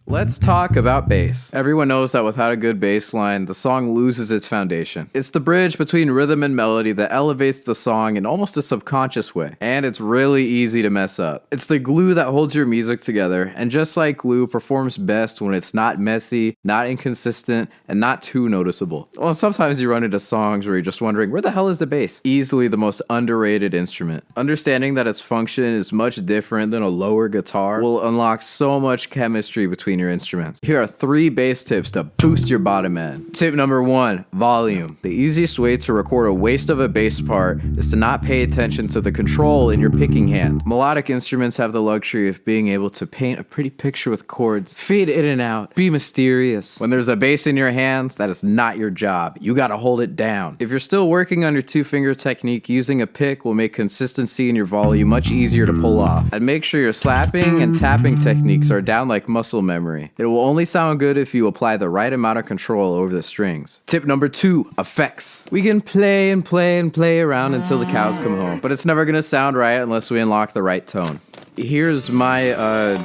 Let's talk about bass. Everyone knows that without a good bass line, the song loses its foundation. It's the bridge between rhythm and melody that elevates the song in almost a subconscious way, and it's really easy to mess up. It's the glue that holds your music together, and just like glue, performs best when it's not messy, not inconsistent, and not too noticeable. Well, sometimes you run into songs where you're just wondering, where the hell is the bass? Easily the most underrated instrument. Understanding that its function is much different than a lower guitar will unlock so much chemistry between your instruments. Here are 3 bass tips to boost your bottom end. Tip number 1, volume. The easiest way to record a waste of a bass part is to not pay attention to the control in your picking hand. Melodic instruments have the luxury of being able to paint a pretty picture with chords, fade in and out, be mysterious. When there's a bass in your hands, that is not your job. You gotta hold it down. If you're still working on your 2-finger technique, using a pick will make consistency in your volume much easier to pull off. And make sure your slapping and tapping techniques are down like muscle memory. It will only sound good if you apply the right amount of control over the strings. Tip number 2, effects. We can play and play and play around until the cows come home, but it's never gonna sound right unless we unlock the right tone. Here's my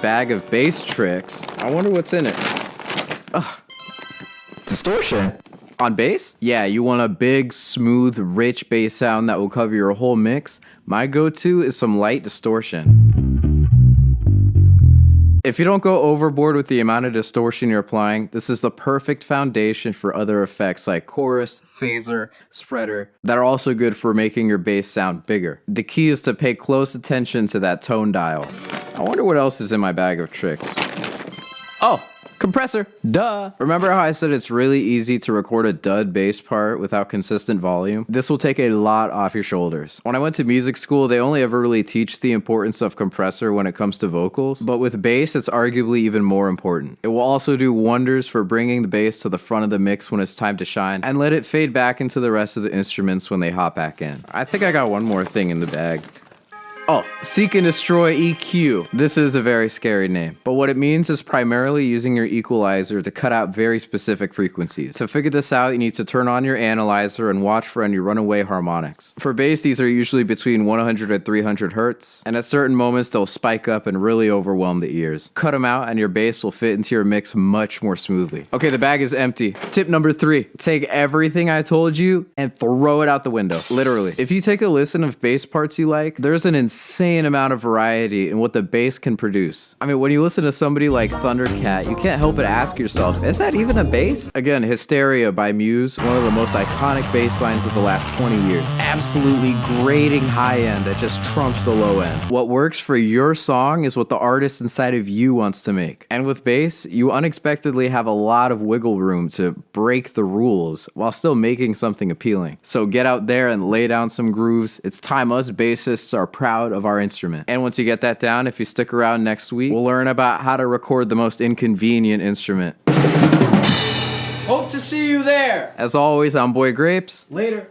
bag of bass tricks. I wonder what's in it. Distortion. On bass? Yeah, you want a big, smooth, rich bass sound that will cover your whole mix? My go-to is some light distortion. If you don't go overboard with the amount of distortion you're applying, this is the perfect foundation for other effects like chorus, phaser, spreader, that are also good for making your bass sound bigger. The key is to pay close attention to that tone dial. I wonder what else is in my bag of tricks. Oh! Compressor, duh. Remember how I said it's really easy to record a dud bass part without consistent volume? This will take a lot off your shoulders. When I went to music school, they only ever really teach the importance of compressor when it comes to vocals, but with bass, it's arguably even more important. It will also do wonders for bringing the bass to the front of the mix when it's time to shine, and let it fade back into the rest of the instruments when they hop back in. I think I got one more thing in the bag. Oh, Seek and Destroy EQ. This is a very scary name, but what it means is primarily using your equalizer to cut out very specific frequencies. To figure this out, you need to turn on your analyzer and watch for any runaway harmonics. For bass, these are usually between 100 and 300 hertz, and at certain moments they'll spike up and really overwhelm the ears. Cut them out and your bass will fit into your mix much more smoothly. Okay, the bag is empty. Tip number 3, take everything I told you and throw it out the window. Literally. If you take a listen of bass parts you like, there's an insane amount of variety in what the bass can produce. I mean, when you listen to somebody like Thundercat, you can't help but ask yourself, is that even a bass? Again, Hysteria by Muse, one of the most iconic bass lines of the last 20 years. Absolutely grating high end that just trumps the low end. What works for your song is what the artist inside of you wants to make. And with bass, you unexpectedly have a lot of wiggle room to break the rules while still making something appealing. So get out there and lay down some grooves. It's time us bassists are proud of our instrument. And once you get that down, if you stick around next week, we'll learn about how to record the most inconvenient instrument. Hope to see you there. As always, I'm Boy Grapes. Later.